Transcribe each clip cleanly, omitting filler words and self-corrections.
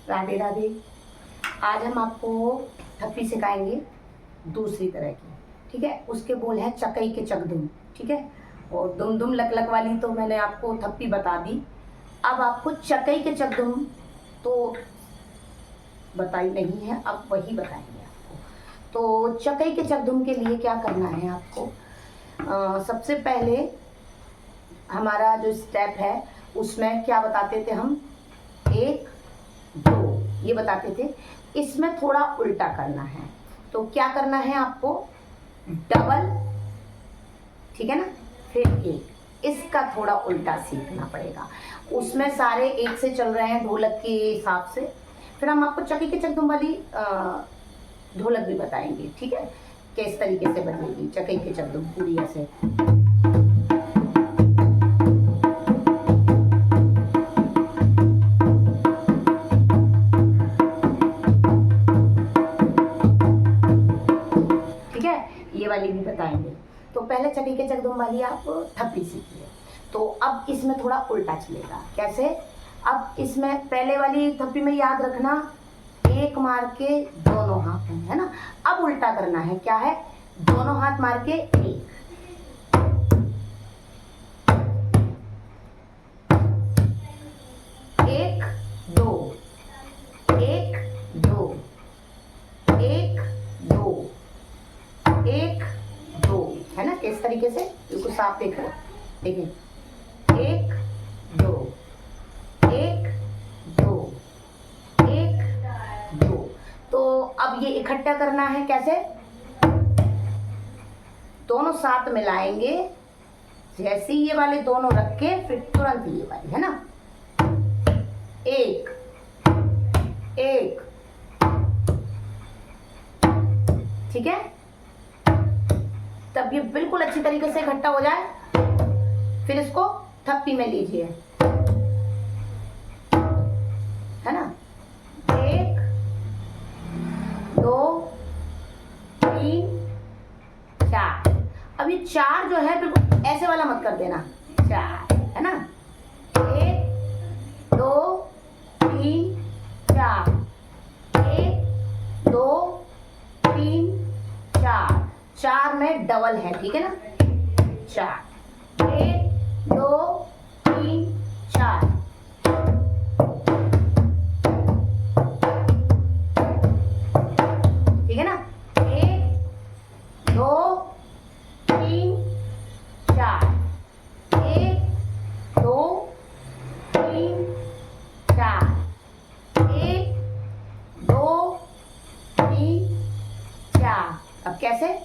राधे राधे। आज हम आपको ठप्पी सिखाएंगे दूसरी तरह की, ठीक है। उसके बोल है चकई के चकदुम, ठीक है। और दुम दुम लक लक वाली तो मैंने आपको ठप्पी बता दी। अब आपको चकई के चकदुम तो बताई नहीं है, अब वही बताएंगे आपको। तो चकई के चकदुम के लिए क्या करना है आपको, सबसे पहले हमारा जो स्टेप है उसमें क्या बताते थे हम, 1 2 ये बताते थे। इसमें थोड़ा उल्टा करना है, तो क्या करना है आपको, डबल, ठीक है ना, फिर 1, इसका थोड़ा उल्टा सीखना पड़ेगा। उसमें सारे एक से चल रहे हैं ढोलक के हिसाब से। फिर हम आपको चकई के चकदुम वाली ढोलक भी बताएंगे, ठीक है, किस तरीके से बजेगी चकई के चकदुम पूरी ऐसे। ये वाली भी बताएंगे। तो पहले चकई के चकदुम वाली आप ठप्पी सीखिए। तो अब इसमें थोड़ा उल्टा चलेगा। कैसे, अब इसमें पहले वाली ठप्पी में याद रखना 1 मार के दोनों हाथ है ना। अब उल्टा करना है, क्या है, दोनों हाथ मार के 1 1 2 1 2 1 2 1 2, है ना। किस तरीके से, बिल्कुल साफ देखो, देखिए 1 2 1 2 1 2। तो अब ये इकट्ठा करना है, कैसे, दोनों साथ मिलाएंगे, जैसे ये वाले दोनों रख के फिर तुरंत ये वाली, है ना, 1 1, ठीक है। तब ये बिल्कुल अच्छी तरीके से इकट्ठा हो जाए, फिर इसको ठप्पी में लीजिए, है ना, 1 2 3 4। अब ये 4 जो है बिल्कुल ऐसे वाला मत कर देना, 4, है ना, 1 2 3 4 1 2 3 4। 4 में डबल है, ठीक है ना, 4 1 2 3 4। ठीक है ना, 1 2 3 4 1 2 3 4 1 2 3 4। अब कैसे,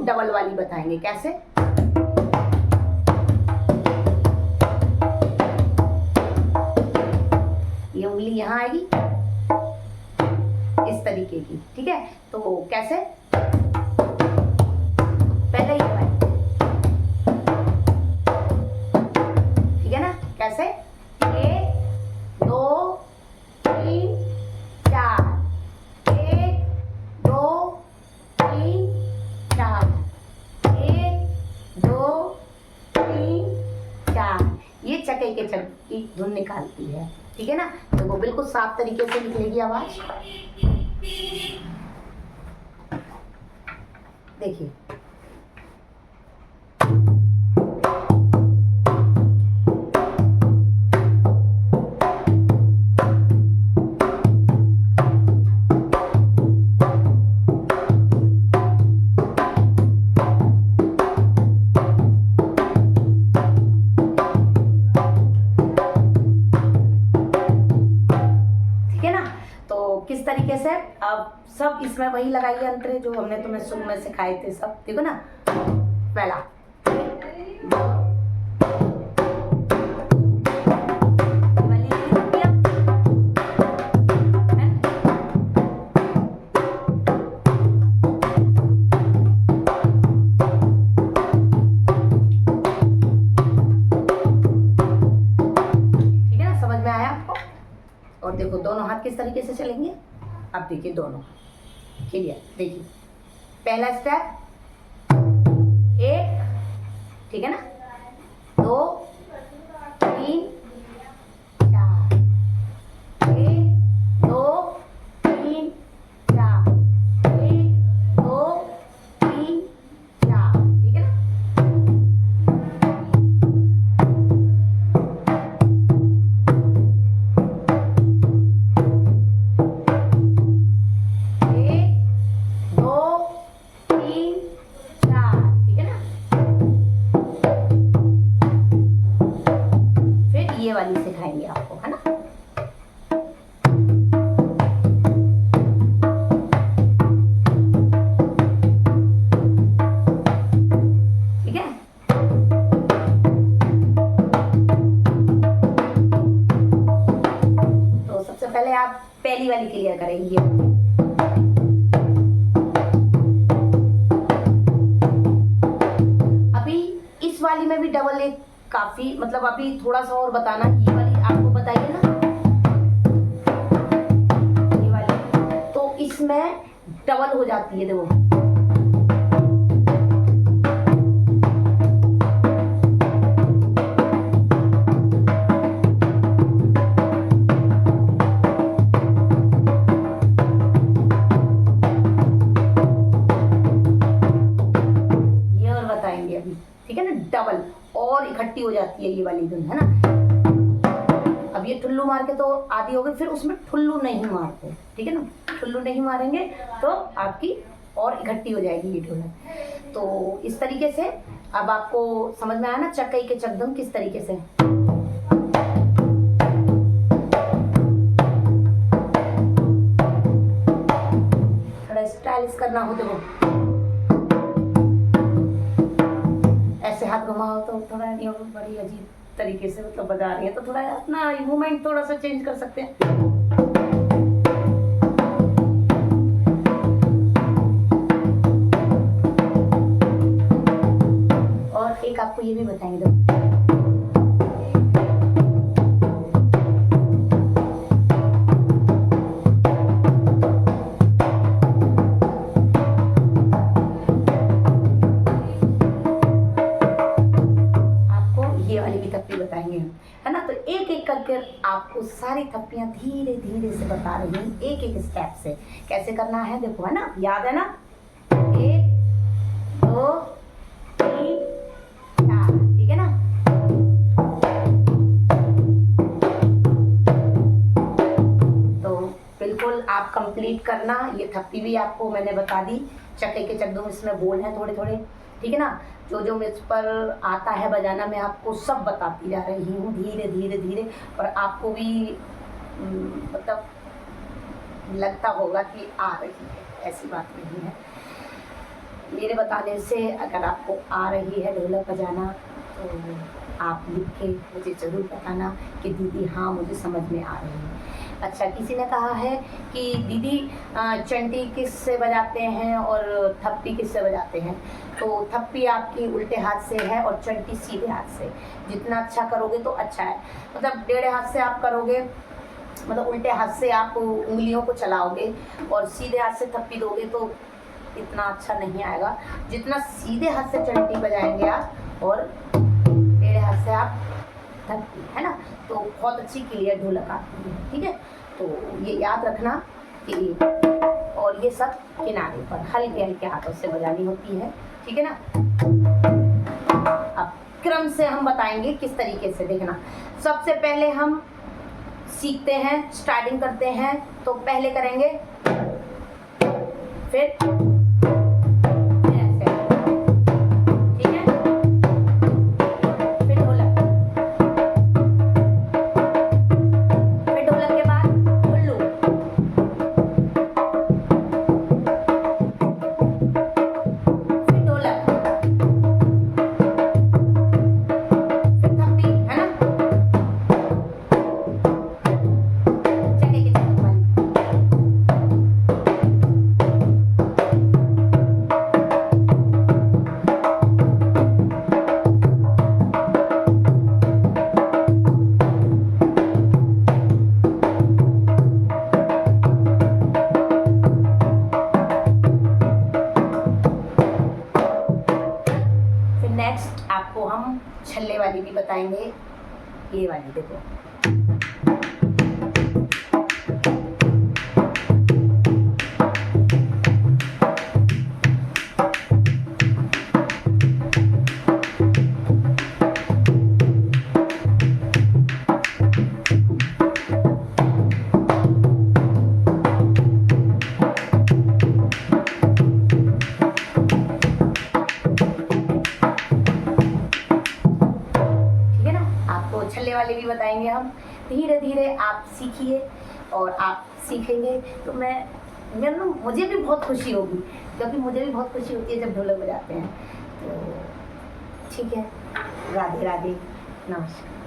डबल वाली बताएंगे, कैसे, ये उंगली यहां आएगी इस तरीके की, ठीक है। तो कैसे, पहले ये वाली, ठीक है ना, कैसे, 1 2 3 4 1 2 3 4 1 2 3 4। ये चकई के चक की धुन निकालती है, ठीक है ना। तो वो बिल्कुल साफ तरीके से निकलेगी आवाज, देखिए। किस तरीके से, अब सब इसमें वही लगाइए अंतरे जो हमने तुम्हें शुरू में सिखाए थे, सब देखो ना। पहला वाली और देखो दोनों हाथ किस तरीके से चलेंगे। अब देखिए दोनों क्लियर। देखिए पहला स्टेप 1, ठीक है ना, 2 3 4, 1 2 3 4, 1 2 3 4, ठीक है ना। ये वाली सिखाएंगे आपको, है ना। ठीक है, तो सबसे पहले आप पहली वाली क्लियर करेंगे। अभी इस वाली में भी डबल एक काफी, मतलब अभी थोड़ा सा और बताना। ये वाली आपको बताइए ना, ये वाली तो इसमें डबल हो जाती है। देखो ये और बताएंगे अभी, ठीक है ना। डबल और इकट्ठी हो जाती है ये वाली धुन, है ना। अब ये ठुल्लू मार के तो आधी हो गई, फिर उसमें ठुल्लू नहीं मारते, ठीक है ना। ठुल्लू नहीं मारेंगे तो आपकी और इकट्ठी हो जाएगी ये ढोलक। तो इस तरीके से अब आपको समझ में आया ना चकई के चकदम किस तरीके से। थोड़ा स्टाइलिश करना हो तो ऐसे हाथ घुमाओ तो थोड़ा बड़ी अजीब तरीके से मतलब बजा रही है, तो थोड़ा अपना मूवमेंट थोड़ा सा चेंज कर सकते हैं। और एक आपको ये भी बताएंगे, है ना। तो एक एक करके आपको सारी थप्पियां धीरे धीरे से बता रही हूँ, एक एक स्टेप से कैसे करना है। देखो, है ना, याद है ना। 1 2 3 4, ठीक है ना। तो बिल्कुल आप कंप्लीट करना। ये थप्पी भी आपको मैंने बता दी, चक्के के चकदम इसमें बोल हैं थोड़े थोड़े, ठीक है ना। जो जो मुझ पर आता है बजाना मैं आपको सब बताती जा रही हूँ धीरे धीरे धीरे। और आपको भी मतलब लगता होगा कि आ रही है, ऐसी बात नहीं है। मेरे बताने से अगर आपको आ रही है ढोलक बजाना तो आप लिख के मुझे ज़रूर बताना कि दीदी हाँ मुझे समझ में आ रही है। अच्छा, किसी ने कहा है कि दीदी चंटी किससे बजाते हैं और थप्पी किससे बजाते हैं। तो थप्पी आपकी उल्टे हाथ से है और चंटी सीधे हाथ से। जितना अच्छा करोगे तो अच्छा है, मतलब टेढ़े हाथ से आप करोगे, मतलब उल्टे हाथ से आप उंगलियों को चलाओगे और सीधे हाथ से थप्पी दोगे तो इतना अच्छा नहीं आएगा। जितना सीधे हाथ से चंटी बजाएंगे आप और टेढ़े हाथ से आप थप्पी, है ना, तो बहुत अच्छी क्लियर ढोलक आती है, ठीक है। तो ये याद रखना कि और ये सब किनारे पर हल्के हल्के हाथों से बजानी होती है, ठीक है ना। अब क्रम से हम बताएंगे किस तरीके से। देखना, सबसे पहले हम सीखते हैं, स्टार्टिंग करते हैं, तो पहले करेंगे फिर वाली भी बताएंगे। ये वाली देखो, छल्ले वाले भी बताएंगे हम। धीरे धीरे आप सीखिए और आप सीखेंगे तो मुझे भी बहुत खुशी होगी, क्योंकि मुझे भी बहुत खुशी होती है जब ढोलक बजाते हैं। तो ठीक है, राधे राधे, नमस्कार।